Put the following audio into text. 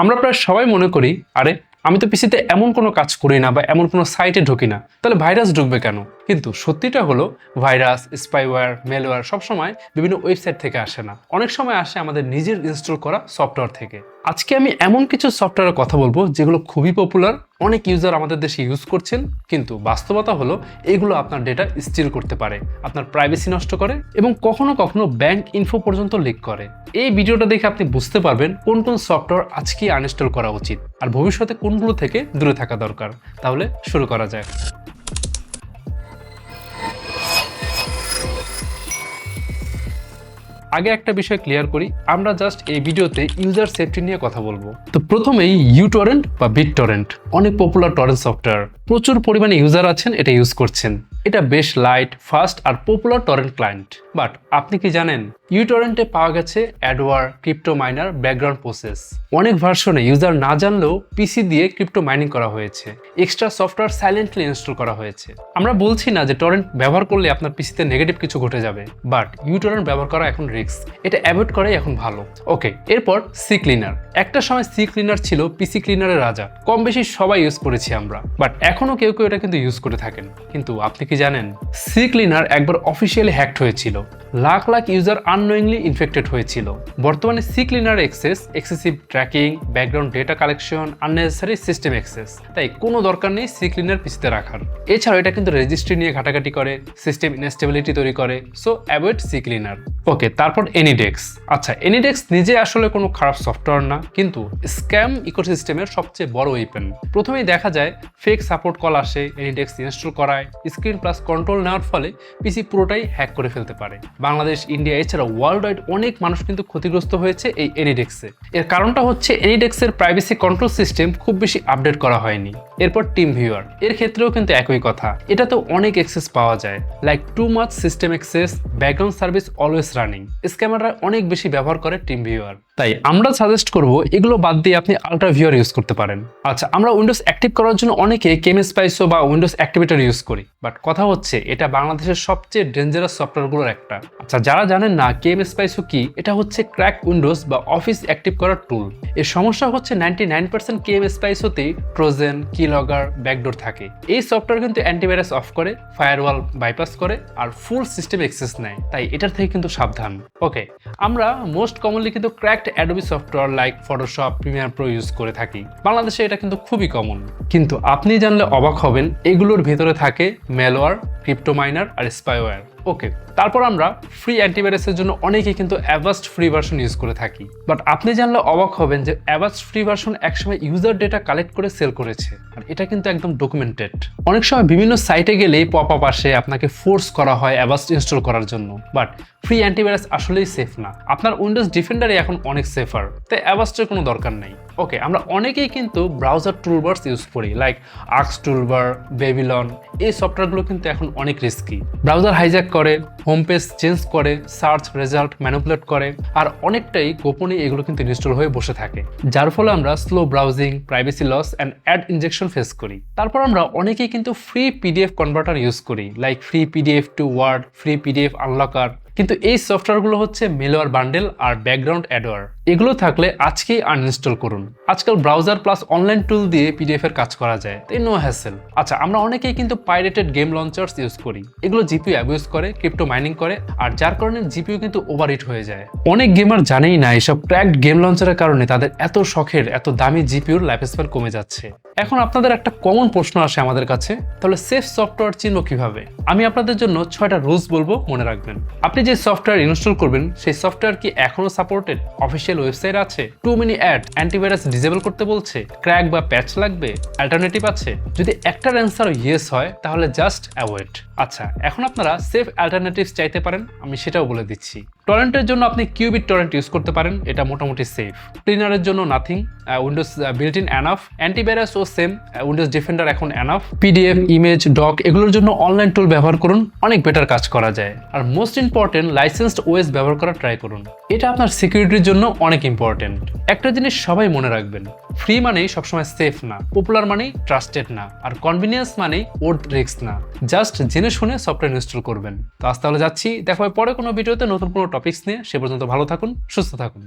আমরা প্রায় সবাই মনে করি, আরে আমি তো পিসিতে এমন কোনো কাজ করি না বা এমন কোনো সাইটে ঢুকি না, তাহলে ভাইরাস ঢুকবে কেন? কিন্তু সত্যিটা হলো ভাইরাস, স্পাইওয়্যার, মেলওয়্যার সবসময় বিভিন্ন ওয়েবসাইট থেকে আসে না, অনেক সময় আসে আমাদের নিজের ইনস্টল করা সফটওয়্যার থেকে। আজকে আমি এমন কিছু সফটওয়্যারের কথা বলবো যেগুলো খুবই পপুলার, অনেক ইউজার আমাদের দেশে ইউজ করছেন, কিন্তু বাস্তবতা হলো এগুলো আপনার ডেটা স্টিল করতে পারে, আপনার প্রাইভেসি নষ্ট করে এবং কখনো কখনো ব্যাংক ইনফো পর্যন্ত লিক করে। এই ভিডিওটা দেখে আপনি বুঝতে পারবেন কোন কোন সফটওয়্যার আজকে আনইনস্টল করা উচিত আর ভবিষ্যতে কোনগুলো থেকে দূরে থাকা দরকার। তাহলে শুরু করা যায়। আগে একটা বিষয় ক্লিয়ার করি, আমরা জাস্ট এই ভিডিওতে ইউজার সেফটি নিয়ে কথা বলবো। তো প্রথমেই ইউটরেন্ট বা বিটটরেন্ট, অনেক পপুলার টরেন্ট সফটওয়্যার, প্রচুর পরিমাণে ইউজার আছেন এটা ইউজ করছেন। এটা বেশ লাইট, ফাস্ট আর পপুলার টরেন্ট ক্লায়েন্ট। বাট আপনি কি জানেন ইউটরেন্টে পাওয়া গেছে adware, crypto miner, background process. অনেক ভার্সনে ইউজার না জানলেও পিসি দিয়ে ক্রিপ্টো মাইনিং করা হয়েছে, এক্সট্রা সফটওয়্যার সাইলেন্টলি ইনস্টল করা হয়েছে। আমরা বলছি না যে টরেন্ট ব্যবহার করলে আপনার পিসিতে নেগেটিভ কিছু ঘটে যাবে, বাট ইউটরেন্ট ব্যবহার করা এখন রিস্ক, এটা অ্যাভয়েড করাই এখন ভালো। ওকে, এরপর সি ক্লিনার। একটা সময় সি ক্লিনার ছিল পিসি ক্লিনারের রাজা, কম বেশি সবাই ইউজ করেছি আমরা, বাট এখনো কেউ কেউ এটা কিন্তু ইউজ করে থাকেন। কিন্তু আপনি কি জানেন সি ক্লিনার একবার অফিসিয়ালি হ্যাকড হয়েছিল, lakh lakh user unknowingly infected হয়েছিল। বর্তমানে CCleaner excessive tracking, background data collection, unnecessary system access, তাই কোনো দরকার নেই সি ক্লিনার পিসিতে রাখার। এছাড়াও এটা কিন্তু রেজিস্ট্রি নিয়ে ঘাটাঘাটি করে, সিস্টেম ইনস্টেবিলিটি তৈরি করে, সো অ্যাভয়েড সি ক্লিনার। ওকে, তারপর এনিডেক্স। আচ্ছা, এনিডেক্স নিজে আসলে কোনো খারাপ সফটওয়্যার না, কিন্তু স্ক্যাম ইকোসিস্টেমের সবচেয়ে বড় ওয়েপেন। প্রথমেই দেখা যায় ফেক সাপোর্ট কল আসে, এনিডেক্স ইনস্টল করায়, স্ক্রিন প্লাস কন্ট্রোল নেওয়ার ফলে পিসি পুরোটাই হ্যাক করে ফেলতে পারে। বাংলাদেশ, ইন্ডিয়া এছাড়া ওয়ার্ল্ড ওয়াইড অনেক মানুষ কিন্তু ক্ষতিগ্রস্ত হয়েছে এই এনিডেক্সে। এর কারণটা হচ্ছে এনিডেক্সের প্রাইভেসি কন্ট্রোল সিস্টেম খুব বেশি আপডেট করা হয়নি। এরপর টিম ভিউয়ার, এর ক্ষেত্রেও কিন্তু একই কথা, এটা তো অনেক অ্যাক্সেস পাওয়া যায়, like too much system access, background service always running. স্ক্যামাররা অনেক বেশি ব্যবহার করে টিম ভিউয়ার, তাই আমরা সাজেস্ট করব এগুলো বাদ দিয়ে আপনি আলট্রা ভিউয়ার ইউজ করতে পারেন। আচ্ছা, আমরা উইন্ডোজ অ্যাক্টিভ করার জন্য অনেকে কেমস্পাইসো বা উইন্ডোজ অ্যাক্টিভেটর ইউজ করি, বাট কথা হচ্ছে এটা বাংলাদেশের সবচেয়ে ডেঞ্জারাস সফটওয়্যারগুলোর একটা। আচ্ছা, যারা জানেন না কেমস্পাইসো কি, এটা হচ্ছে ক্র্যাক উইন্ডোজ বা অফিস অ্যাক্টিভ করার টুল। এর সমস্যা হচ্ছে 99% কেমস্পাইসোতেই ট্রোজেন, কিলগার, ব্যাকডোর থাকে। এই সফটওয়্যার কিন্তু অ্যান্টিভাইরাস অফ করে, ফায়ারওয়াল বাইপাস করে আর ফুল সিস্টেম অ্যাক্সেস নেয়, তাই এটার থেকে কিন্তু সাবধান। ওকে, আমরা মোস্ট কমনলি কিন্তু cracked Adobe software like Photoshop, Premiere Pro use করে থাকি। বাংলাদেশে এটা কিন্তু খুবই কমন, কিন্তু আপনি জানলে অবাক হবেন এগুলোর ভেতরে থাকে ম্যালওয়্যার, ক্রিপ্টো মাইনার আর স্পাইওয়্যার। ওকে, তারপর আমরা ফ্রি অ্যান্টিভাইরাসের জন্য অনেকেই কিন্তু অ্যাভাস্ট ফ্রি ভার্সন ইউজ করে থাকি, বাট আপনি জানলে অবাক হবেন যে অ্যাভাস্ট ফ্রি ভার্সন একসময় ইউজার ডেটা কালেক্ট করে সেল করেছে, আর এটা কিন্তু একদম ডকুমেন্টেড। অনেক সময় বিভিন্ন সাইটে গেলেই পপ আপ আসে, আপনাকে ফোর্স করা হয় অ্যাভাস্ট ইনস্টল করার জন্য, বাট ফ্রি অ্যান্টিভাইরাস আসলেই সেফ না। আপনার উইন্ডোজ ডিফেন্ডারই এখন অনেক সেফার, তাই অ্যাভাস্টের কোনো দরকার নেই। ওকে, আমরা অনেকেই কিন্তু ব্রাউজার টুলবার্স ইউজ করি, লাইক আক্স টুলবার, বেবিলন। এই সফটওয়্যারগুলো কিন্তু এখন অনেক রিস্কি, ব্রাউজার হাইজ্যাক করে, হোম পেজ চেঞ্জ করে, সার্চ রেজাল্ট ম্যানিপুলেট করে, আর অনেকটাই গোপনে এগুলো কিন্তু ইনস্টল হয়ে বসে থাকে, যার ফলে আমরা slow browsing, privacy loss and ad injection face করি। তারপর আমরা অনেকেই কিন্তু ফ্রি পিডিএফ কনভার্টার ইউজ করি, like free PDF to Word, free PDF unlocker, কিন্তু এই সফটওয়্যারগুলো হচ্ছে মেলওয়্যার বান্ডেল আর ব্যাকগ্রাউন্ড অ্যাডওয়্যার। এগুলো থাকলে আজকেই আনইনস্টল করুন। আজকাল ব্রাউজার প্লাস অনলাইন টুল দিয়ে পিডিএফ এর কাজ করা যায়, তাই নো হ্যাসেল। আচ্ছা, আমরা অনেকেই কিন্তু পাইরেটেড গেম লঞ্চার্স ইউজ করি, এগুলো জিপিইউ অ্যাবিউজ করে, ক্রিপ্টো মাইনিং করে, আর যার কারণে জিপিইউ কিন্তু ওভারহিট হয়ে যায়। অনেক গেমার জানেই না এসব ক্র্যাকড গেম লঞ্চারের কারণে তাদের এত শখের, এত দামি জিপিইউর লাইফ স্প্যান কমে যাচ্ছে। এখন আপনাদের একটা কমন প্রশ্ন আসে আমাদের কাছে, তাহলে সেফ সফটওয়্যার চিনব কিভাবে? আমি আপনাদের জন্য 6টা রুলস বলবো, মনে রাখবেন। আপনি যে সফটওয়্যার ইনস্টল করবেন সেই সফটওয়্যার কি এখনো সাপোর্টেড? অফিসিয়াল ওয়েবসাইট আছে? Too many ad, antivirus disable করতে বলছে? ক্র্যাক বা প্যাচ লাগবে? অ্যালটারনেটিভ আছে? যদি একটার অ্যান্সার ইয়েস হয় তাহলে জাস্ট অ্যাভয়েড। আচ্ছা, এখন আপনারা সেফ অ্যালটারনেটিভস চাইতে পারেন, আমি সেটাও বলে দিচ্ছি। টরেন্টের জন্য আপনি কিউবিট টরেন্ট ইউজ করতে পারেন, এটা মোটামুটি সেফ। ক্লিনারের জন্য nothing, Windows built in enough. Antivirus ও সেম, উইন্ডোজ ডিফেন্ডার এখন এনাফ। পিডিএফ, ইমেজ, ডক এগুলোর জন্য অনলাইন টুল ব্যবহার করুন, অনেক বেটার কাজ করা যায়। আর মোস্ট ইম্পর্টেন্ট, লাইসেন্সড ওএস ব্যবহার করা ট্রাই করুন, এটা আপনার সিকিউরিটির জন্য অনেক ইম্পর্টেন্ট। একটা জিনিস সবাই মনে রাখবেন, ফ্রি মানেই সবসময় সেফ না, পপুলার মানেই ট্রাস্টেড না, আর কনভিনিয়েন্স মানেই ওর্থ রিস্ক না। জাস্ট জেনে শুনে সফটওয়্যার ইনস্টল করবেন। তো আজ তাহলে যাচ্ছি, দেখা হয় পরে কোনো ভিডিওতে নতুন কোনো টপিকস নিয়ে। সে পর্যন্ত ভালো থাকুন, সুস্থ থাকুন।